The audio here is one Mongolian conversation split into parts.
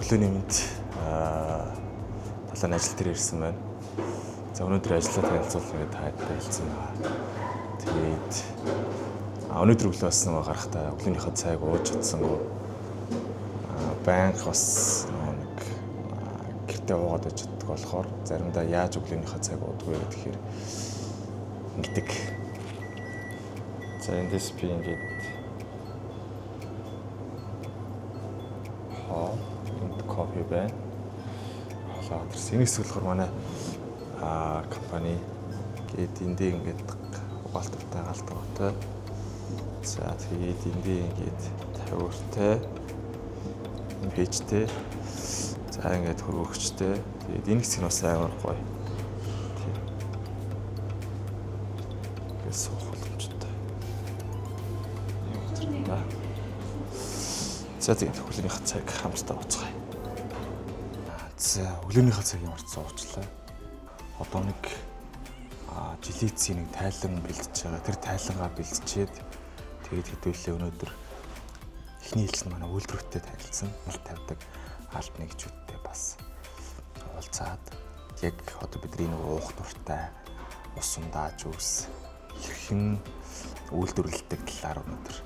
өглөөний мэнд талааны ажил дээр ирсэн байна. За өнөөдөр ажлаа танилцуулъя гэдээ таатай хэлсэн байна. Тэгээд өнөөдөр өглөө бас нэг гарахтаа өглөөнийхөө цайг ууж чадсангүй банк бас нэг гэртээ уугаад байж чаддаг болохоор заримдаа яаж өглөөнийхөө цайг уудаггүй гэхээр ингэдэг. За эндээс би ингээд энд кофе байна. Хоолоо тэрсээс болохоор манай компани гээд эндээ ингээд угаалттай галтгоотой. За тэгээд эндээ ингээд тавиуртай пэйжтэй. За ингээд хөрвөгчтэй. Тэгээд энэ хэсэг нь бас амар гоё. Тэгээд суух боломжтой. За тэгээд өглөөнийхөө цаг хамтдаа ууцгаая. За өглөөнийхөө цаг ямар ч уучлаа. Одоо нэг жилийн эцсийн нэг тайлан бэлдэж байгаа. Тэр тайлангаа бэлдчихэд тэгээд хэдүүлээ өнөөдөр эхний хэлсэн манай үйлдвэртэй танилцсан. Мэл тавьдаг алт нэгжүүдтэй бас уулзаад яг одоо бидний нэг уух дуртай усандаа жүүс хэрхэн үйлдвэрлэдэг талаар өнөөдөр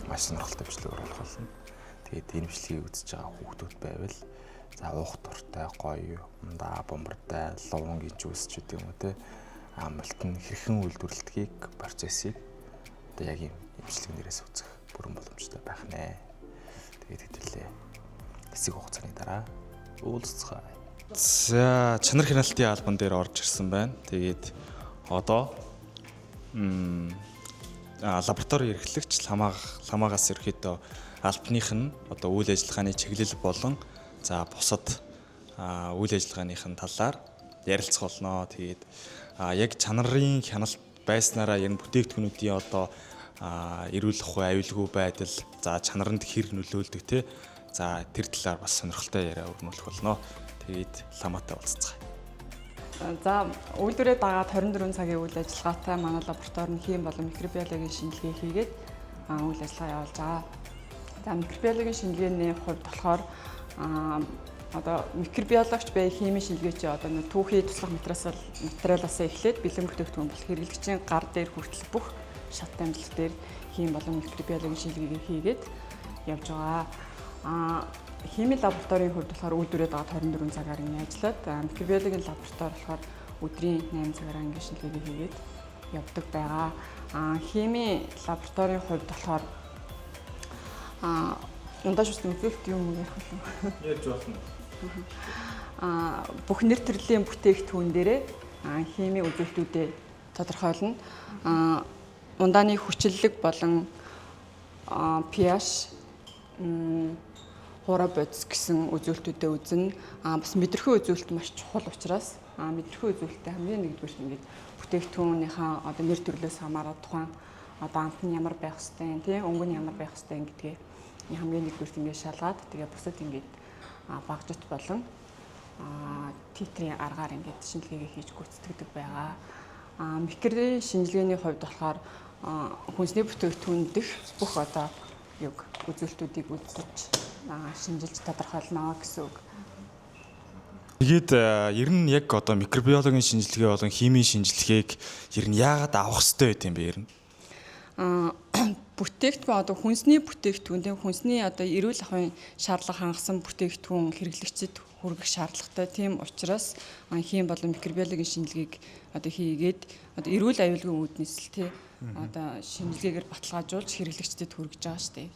маш сонирхолтой бичлэгээр болох болно. Тэгээд энэ бичлэгийг үзэж байгаа хүүхдүүд байвал за уух дуртай гоё ундаа бомбартай лувангийн жүүс ч гэдэг юм уу те амлалт нь хэрхэн үйлдвэрлэдгийг процессыг одоо яг юм бичлэг нэрээс үзэх бүрэн боломжтой байх нэ. Тэгээд хэдүүлээ хэсэг хугацааны дараа уулзцгаая. За чанар хяналтын албан дээр орж ирсэн байна. Тэгээд одоо лаборатори эрхлэгч ламаагаас ерөөхдөө албаных нь одоо үйл ажиллагааны чиглэл болон за бусад үйл ажиллагааных талаар ярилцах болно. Тэгээд яг чанарын хяналт байснараа яг бүтээгдэхүүнүүдийн одоо эрүүл ухаан аюулгүй байдал за чанаранд хэр нөлөөлдөг те за тэр талаар бас сонирхолтой яриа өрнүүлэх болно. Тэгээд ламаатай уулзцгаая. За үйлдвэрээ дагаад 24 цагийн үйл ажиллагаатай манай лаборатори нь хийм болон микробиологийн шинжилгээ хийгээд үйл ажиллагаа явуулж байгаа. За микробиологийн шинжилгээний хувьд болохоор одоо микробиологч бай химийн шинжилгээч одоо нэг түүхий туслах материалаас эхлээд бэлэн бүтээгдэхүүн бол хэрэглэгчийн гар дээр хүртэл бүх шат амжилт дээр хим болон микробиологийн шинжилгээг хийгээд явж байгаа. Химийн лабораторийн хувьд болохоор үйлдвэрээ дагаад 24 цагаар ингэ ажиллаад микробиологийн лаборатори болохоор өдрийн 8 цагаар ингэ шинжилгээ хийгээд явдаг байгаа. Химийн лабораторийн хувьд болохоор ундаа шүтэн үзүүлэлт юм ярих уу? Яаж болно? Бүх нэр төрлийн бүтээгдэхүүн дээрээ химийн үзүүлэлтүүдэд тодорхойлно. Ундааны хүчлэлэг болон pH хураа бодис гэсэн үзүүлэлтүүдэд үзнэ. Бас мэдрэхүйн үзүүлэлт маш чухал учраас мэдрэхүйн үзүүлэлттэй хамгийн нэгдүгээр ингээд бүтээгдэхүүнийхээ одоо нэр төрлөөс хамаарат тухайн одоо амт нь ямар байх хэвтэй, тийм өнгө нь ямар байх хэвтэй гэдгээ хамгийн нэгдүгээр ингээд шалгаад тэгээ бусад ингээд багжит болон титрийн аргаар ингээд шинжилгээгээ хийж гүйцэтгэдэг байгаа. Микрийн шинжилгээний хувьд болохоор хүнсний бүтээгдэхүүн дэх бүх одоо юг үзүүлэлтүүдийг үзэж шинжилж тодорхойлно гэсэн үг. Тэгээд ер нь яг одоо микробиологийн шинжилгээ болон химийн шинжилгээг ер нь яагаад авах хэрэгтэй байт юм бэ ер нь? Бүтээгдэхүүн одоо хүнсний бүтээгдэхүүн тийм хүнсний одоо эрүүл ахуйн шаардлага хангасан бүтээгдэхүүн хэрэглэгчид хүргэх шаардлагатай. Тийм учраас хим болон микробиологийн шинжилгээг одоо хийгээд одоо эрүүл аюулгүй үүднээс л тий одоо шинжилгээгээр баталгаажуулж хэрэглэгчдэд хүргэж байгаа шүү дээ.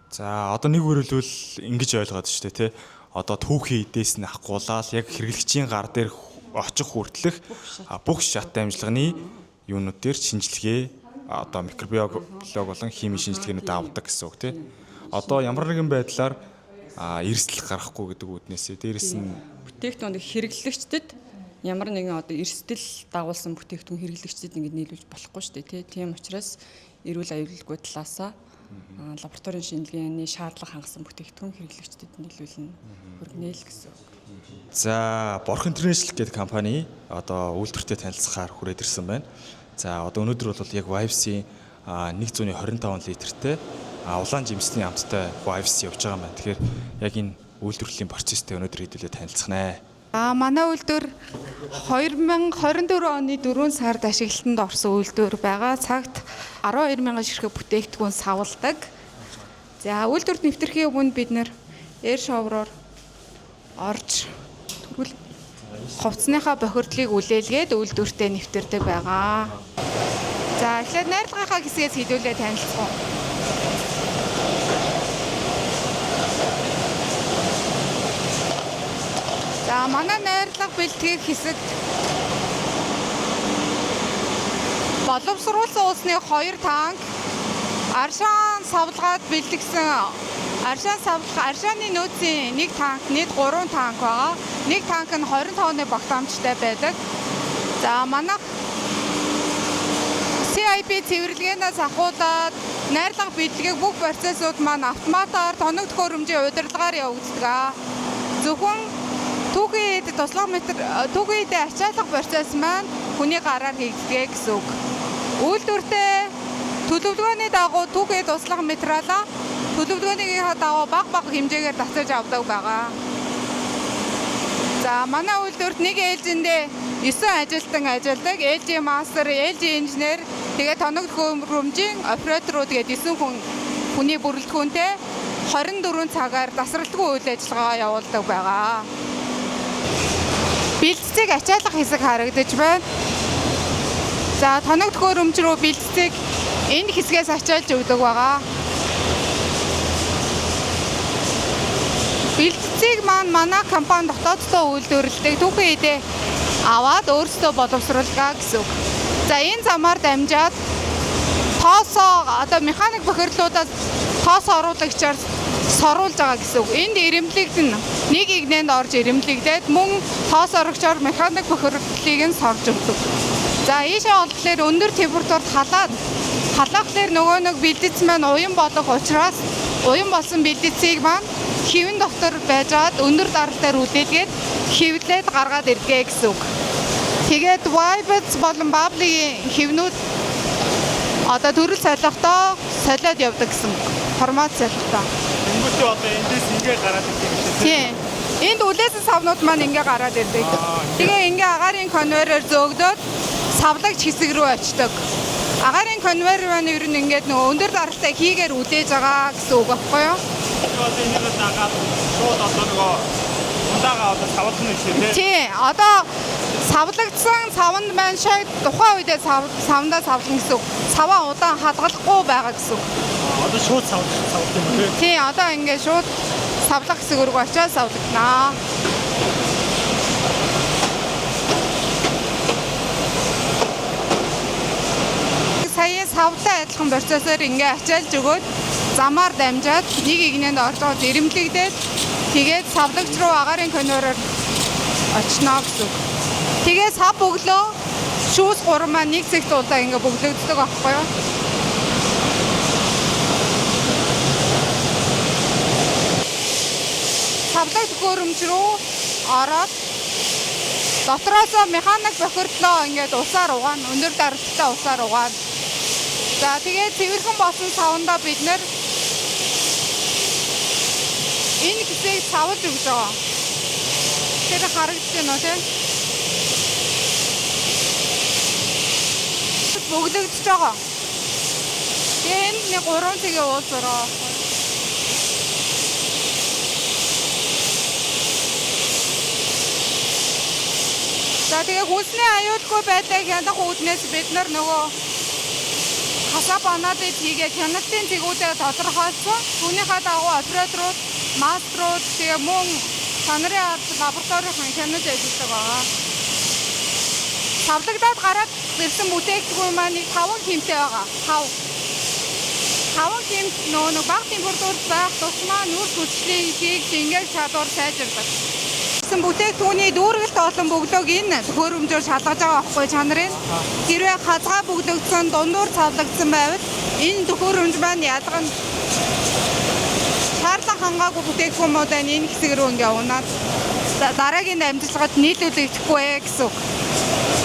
За одоо нэг үргэлжлүүл ингэж ойлгоод шүү дээ тий. Одоо түүхийн эдээс нь ахгуулаад яг хэрэглэгчийн гар дээр очих хүртэлх бүх шат амжилганы юунууд дээр шинжилгээ одоо микробиолог болон химийн шинжилгээнүүд авдаг гэсэн үг тий. Одоо ямар нэгэн байдлаар эрсдэл гарахгүй гэдэг үүднээсээ дээрэс нь бүтээгдэхүүн хэрэглэгчдэд ямар нэгэн одоо эрсдэл дагуулсан бүтээгдэхүүн хэрэглэгчдэд ингэж нийлүүлж болохгүй шүү дээ тий. Тийм учраас эрүүл аюулгүй талаасаа лабораторийн шинжилгээний шаардлага хангасан бүтээгдэхүүн хэрэглэгчдэд нийлүүлнэ хүргэнэ л гэсэн үг. За Борх Интернэшнл гэдэг компани одоо үйлдвэртэй танилцахаар хүрээд ирсэн байна. За одоо өнөөдөр бол яг Vibes-ийн 125 литртэй улаан жимсний амттай Wives явж байгаа юм байна. Тэгэхээр яг энэ үйлдвэрлэлийн процесстэй өнөөдөр хэдүүлээ танилцах нэ. Манай үйлдвэр 2024 оны 4 сард ашиглалтанд орсон үйлдвэр байгаа. Цагт 12,000 ширхэг бүтээгдэхүүн савладаг. За үйлдвэрт нэвтрэхийн өмнө бид нэр эйр шоуроор орж тэгвэл хувцсныхаа бохирдлыг үлээлгээд үйлдвэртээ нэвтэрдэг байгаа. За эхлээд найрлагынхаа хэсгээс хэдүүлээ танилцгоо. За манай найрлага бэлтгэх хэсэгт боловсруулсан усны 2 танк, аршаан савлгаад бэлтгэсэн аршааны нөөцийн 1 танк, нийт 3 танк байгаа. 1 танк нь 25-ны багтаамжтай байдаг. За манайх CIP цэвэрлэгээнээс ахуулаад найрлага бэлтгэх бүх процессууд маань автоматар тоног төхөөрөмжийн удирдлагаар явагддаг. Зөвхөн түүхийд туслах метр түүхийд ачаалах процесс маань хүний гараар хийгддэг гэсэн үг. Үйлдвэртээ төлөвлөгөөний дагуу түүхийд туслах материалаа төлөвлөгөөнийхээ дагуу бага хэмжээгээр татаж авдаг байгаа. За манай үйлдвэрт нэг ээлжиндээ 9 ажилтан ажилладаг. LG Master, LG инженер, тэгээд тоног төхөөрөмжийн операторууд гээд 9 хүний бүрэлдэхүүнтэй 24 цагаар тасралтгүй үйл ажиллагаа явуулдаг байгаа. Бэлтцийг ачаалах хэсэг харагдаж байна. За тоног төхөөрөмж рүү бэлтцийг энэ хэсгээс ачаалж өгдөг байгаа. Бэлтцийг манай компани дотооддоо үйлдвэрлэдэг. Түүхэн хэдэ аваад өөрсдөө боловсруулгаа гэсэн үг. За энэ замаар дамжаад тоосоо одоо механик бохирлуудаас тоос оруулагчаар соруулж байгаа гэсэн үг. Энд ирэмблэгдэн нэг игнэнд орж ирэмблэгдээд мөн тоос орогчоор механик бохирлыг нь сорж өгдөг. За ийшээ олдлоор өндөр температурт халаахлаар нөгөө нэг бэлдэц маань уян болох учраас уян болсон бэлдэцийг маань хэвэн дотор байжгаад өндөр даралтаар үлдээгээд хэвлээд гаргаад ирдэг гэсэн үг. Тэгээд Wives болон Bubbly-ийн хэвнүүд одоо төрөл солихдоо солиод явдаг гэсэн үг. Формат солихдоо. Энгүүтээ одоо эндээс ингээ гараад ирдэг юм шиг. Тийм. Энд үлээсэн савнууд маань ингээ гараад ирдэг. Тэгээ ингээ агаарын конвейерээр зөөгдөөд савлагч хэсэг рүү очдог. Агаарын конвейер маань ер нь ингээд нөгөө өндөр даралтай хийгээр үлээж байгаа гэсэн үг байхгүй юу? Одоо энэ дагаад шууд одоо нөгөө ундаага одоо савлах нь шүү дээ. Тийм. Одоо савлагдсан савнд маань шууд тухайн үедээ савндаа савлах гэсэн үг. Саваа удаан хадгалахгүй байгаа гэсэн үг. Одоо шууд савлах юм уу? Тийм. Одоо ингээд шууд савлах хэсэг рүү очиж савлагдана. Сая савлаа адилхан процессор ингээ ачаалж өгөөд замаар дамжаад нэг игнэнд орж ирэмблэгдээд тэгээд савлагч руу агаарын конвейероор очно гэсэн үг. Тэгээд сав бөглөө шүүс 3 маань нэг цэгт удаа ингээ бөглөгддөг байхгүй юу? Савлагч төхөөрөмж рүү ороод дотроосоо механик бохирдлоо ингээд усаар угаана, өндөр даралттай усаар угаана. За тэгээд цэвэрхэн болсон савндаа бид нэр энэ хэсгийг савлж өгч байгаа. Тэр харагдаж байна уу тийм? Бөглөгдөж байгаа. Тэгээд энд нэг 3 цагийн уул зураа. За тэгээ хүнсний аюулгүй байдлыг хянах үүднээс бид нар нөгөө хасаа банадыг хийгээд хяналтын зэгүүдээ тодорхойлсон. Түүнийхээ дагуу операторууд, мастерууд тэгээ мөн чанарын лабораторийн хянаж ажилладаг байгаа. Савлагдаад гараад ирсэн бүтээгдэхүүн маань 5 хэмтэй байгаа. 5 хэмт нөгөө бага температурт байх тусмаа нүүрс хүчлийг хийж ингээд чадвар сайжирдаг. Бүтээгдэхүүний дүүргэлт олон бөглөөг энэ төхөөрөмжөөр шалгаж байгаа байхгүй чанарын. Хэрвээ хазгаа бөглөгдсөн, дундуур цавлагдсан байвал энэ төхөөрөмж маань ялган шаарлан хангаагүй бүтээгдэхүүнүүдээ энэ хэсэг рүү ингээ унаад дараагийн дамжлагад нийлүүлэгдэхгүй гэсэн үг.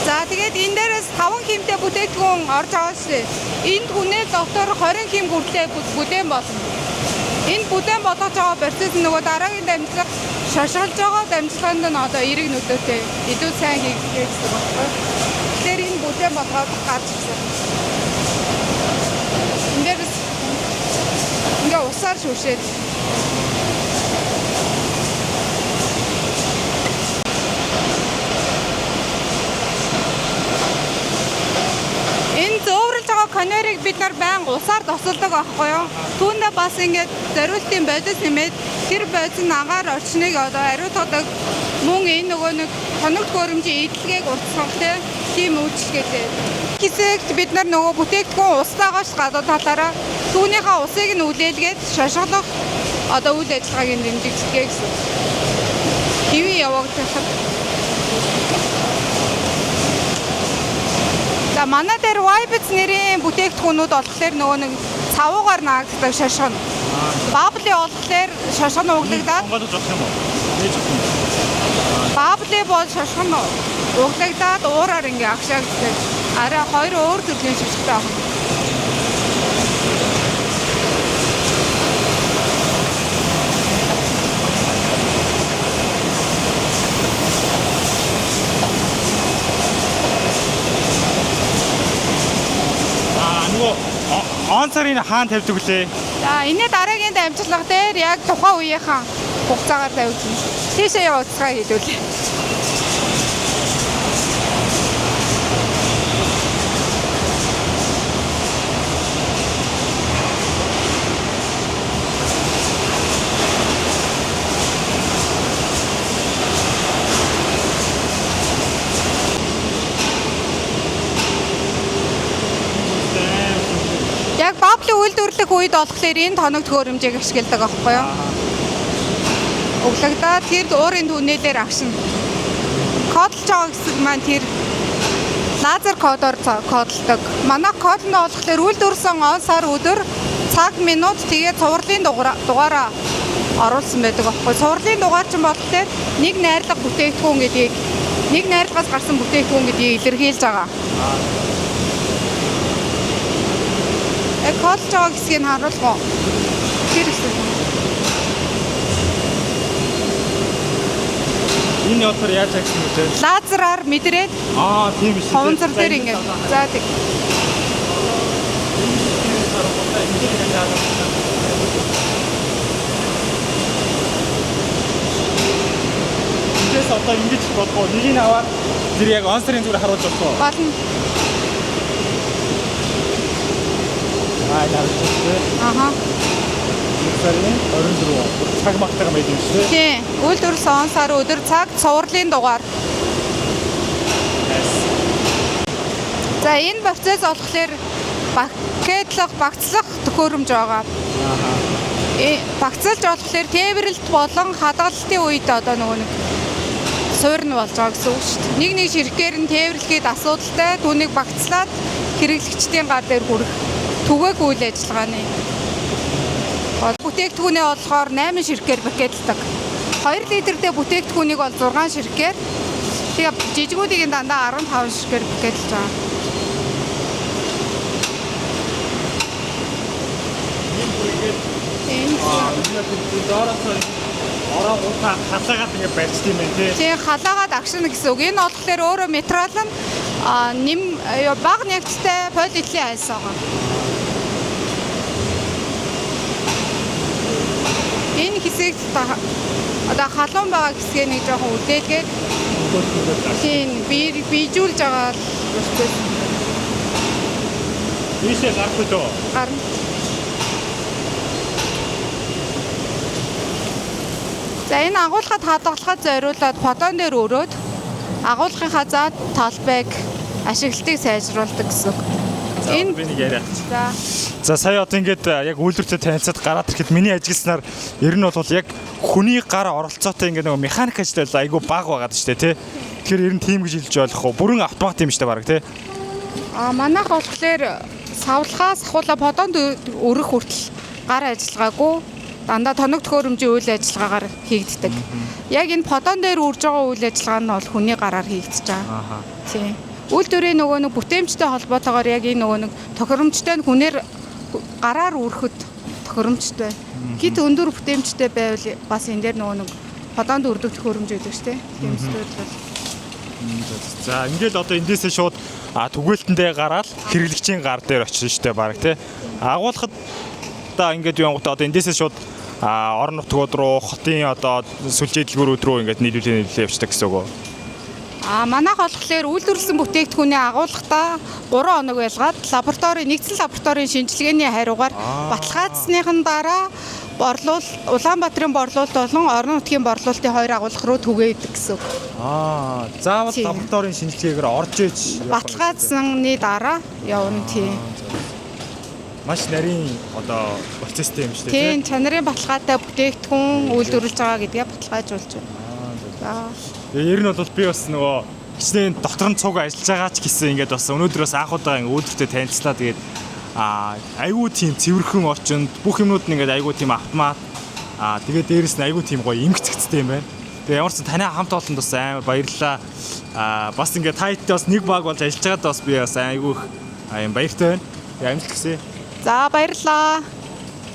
За тэгээд энэ дээрээс 5 хэмтэй бүтээгдэхүүн орж байгаа шүү дээ. Энд хүнээ доктор 20 хэм хүртэл бүлээн болно. Энэ бүлээн болгож байгаа процесс нөгөө дараагийн дамжлага шашгалж байгаа дамжлаганд нь одоо эрэг нөлөөтэй илүү сайн хийгдэх гэсэн үг байна. Тэгэхээр энэ бүлээн болгоод гарч ирсэн. Энд дээрээс ингээ усаар шүршээд зөөврөлж байгаа конвейерыг бид нар байнга усаар тосолдог байхгүй юу? Түүндээ бас ингээд зориултын бодис нэмээд тэр бодис нь агаар орчныг одоо ариутгадаг мөн энэ нөгөө нэг хоногт хөрөмжийн эдлэгийг уртсах тийм үйлчлэгээтэй. Хэсэгт бид нар нөгөө бүтээгдэхүүн устаагаас гадаа талаараа түүнийхээ усыг нь үлээлгээд шашгалах одоо үйл ажиллагааг дэмжигддэг гэсэн. Хэвэн явагдах. За манай дээр Vibes нэрийн бүтээгдэхүүнүүд болохоор нөгөө нэг цавуугаар наагддаг шашгал. Бабли болохоор шашгал углагдаад Монгол болох юм уу? Нээж өгөх юм. Бабли бол шашгал углагдаад уураар ингээ агшаагддаг. Арай хоёр өөр төрлийн шашгалтай байна. Онцорын хаан тавьдаг лээ. За энэ дараагийн дамжлага дээр яг тухайн үеийнхэн хугацаагаар тавьдаг. Тийшээ явуулцгаа хийдүүлээ. Яг бабли үйлдвэрлэх үед болохоор энэ тоног төхөөрөмжийг ашигладаг аахгүй юу? Углагдаад тэр уурын түнэлээр агшина. Кодлж байгаа хэсэг маань тэр лазер кодоор кодлдог. Манай код нь болохоор үйлдвэрсэн он сар өдөр цаг минут тэгээд цувралын дугаараа оруулсан байдаг аахгүй. Цувралын дугаар ч болохоор нэг найрлага бүтээгдэхүүн гэдгийг нэг найрлагаас гарсан бүтээгдэхүүн гэдгийг илэрхийлж байгаа. Кодлж байгаа хэсгийг харуулах уу? Тэр хэсэг. Энэ явдлаар яаж агсан бэ? Лазераар мэдрээд Тийм биш. хонцор дээр ингэ. За тэг. Тэс одоо ингэж бодгоо. Нэгийг аваад тэр яг онцорын зүгээр харуулж болох уу? Болно. Аха. Сарын 24 цаг магтаага байдаг юм шүү дээ. Тийм. Үйлдвэрсэн он сар өдөр цаг цувралын дугаар. За энэ процесс болохоор пакетлах, багцлах төхөөрөмж байгаа. Багцлж болохоор тээвэрлэлт болон хадгалалтын үед одоо нөгөө нэг суурн болж байгаа гэсэн үг шүү дээ. Нэг ширхгээр нь тээвэрлэхэд асуудалтай түүнийг багцлаад хэрэглэгчдийн гар дээр хүрэх түгээх үйл ажиллагааны. Бүтээгдэхүүнээ болохоор 8 ширхгээр пакетлдаг. 2 литртэй бүтээгдэхүүнийг бол 6 ширхгээр. Тэгээ жижигүүдийг дандаа 15 ширхгээр пакетлж байгаа. Ороо гутаа халаагаад ингэ барьчт юм байна тий. Тийм халаагаад агшина гэсэн үг. Энэ болохоор өөрөө материал нь бага нягттай полиэтилений айс байгаа. Энэ хэсэг одоо халуун байгаа хэсгээ нэг жоохон үдээлгээд тийм бийжүүлж байгаа процесс. Ийшээ гарах үү? Гарна. За энэ агуулгад хадгалахад зориулаад фотон дээр өрөөд агуулгынхаа заад талбайг ашиглалтыг сайжруулдаг гэсэн. Энэ би нэг яриа. За сая одоо ингээд яг үйлдвэртэй танилцаад гараад ирэхэд миний ажилласнаар ер нь бол яг хүний гар оролцоотой ингээд нөгөө механик ажил айгүй бага байгаад шүү дээ тий. Тэгэхээр ер нь тийм гэж хэлж болох уу? Бүрэн автомат юм шүү дээ баг тий. Манайх болохоор савлахаас ахуулаа фотонд өрөх хүртэл гар ажиллагаагүй дандаа тоног төхөөрөмжийн үйл ажиллагаагаар хийгддэг. Яг энэ фотон дээр үрж байгаа үйл ажиллагаа нь бол хүний гараар хийгдэж байгаа. Тийм. Үйлдвэрийн нөгөө нэг бүтээмжтэй холбоотойгоор яг энэ нөгөө нэг тохиромжтой нь хүнээр гараар үрхэд тохиромжтой. Хит өндөр бүтээмжтэй байвал бас энэ дээр нөгөө нэг холоонд өрдөг төхөөрөмж өгдөг шүү дээ. Тийм зүйл бол. За ингээд одоо эндээсээ шууд түгээлтэндээ гараад хэрэглэгчийн гар дээр очиж штэ баг тий. Агуулхад та ингээд юу ангуудаа одоо эндээсээ шууд орон нутгууд руу хотын одоо сүлжээ дэлгүүрүүд рүү ингээд нийлүүлээ явчихдаг гэсэн үг үү? Манайх болохоор үйлдвэрлэсэн бүтээгдэхүүний агуулгахдаа 3 хоног байлгаад нэгдсэн лабораторийн шинжилгээний хариугаар баталгаажсныхан дараа Улаанбаатарын борлуулалт болон орон нутгийн борлуулалтын 2 агуулга руу түгээдэг гэсэн үг. Заавал лабораторийн шинжилгээгээр орж иж баталгаажсны дараа явна тийм. Маш нарийн одоо процесстэй юм шүү дээ. Тийм, чанарын баталгаатай бүтээгдэхүүн үйлдвэрлэж байгаа гэдгээ баталгаажуулж байна. Ер нь бол би бас нөгөө хичнээн дотор нь цуг ажиллаж байгаа ч гэсэн ингээд бас өнөөдөр бас анхудаа ингээд үйлдвэртэй танилцлаа. Тэгээд айгүй тийм цэвэрхэн орчинд бүх юмнууд нь ингээд айгүй тийм автомат. Тэгээд дээрэс нь айгүй тийм гоё эмгцэгцтэй юм байна. Тэгээд ямар ч таны хамт олонд бас амар баярлалаа. Бас ингээд тайттай бас нэг баг болж ажиллаж байгаад бас би бас айгүй юм баяртай байна. Амжилт хүсье. За баярлалаа.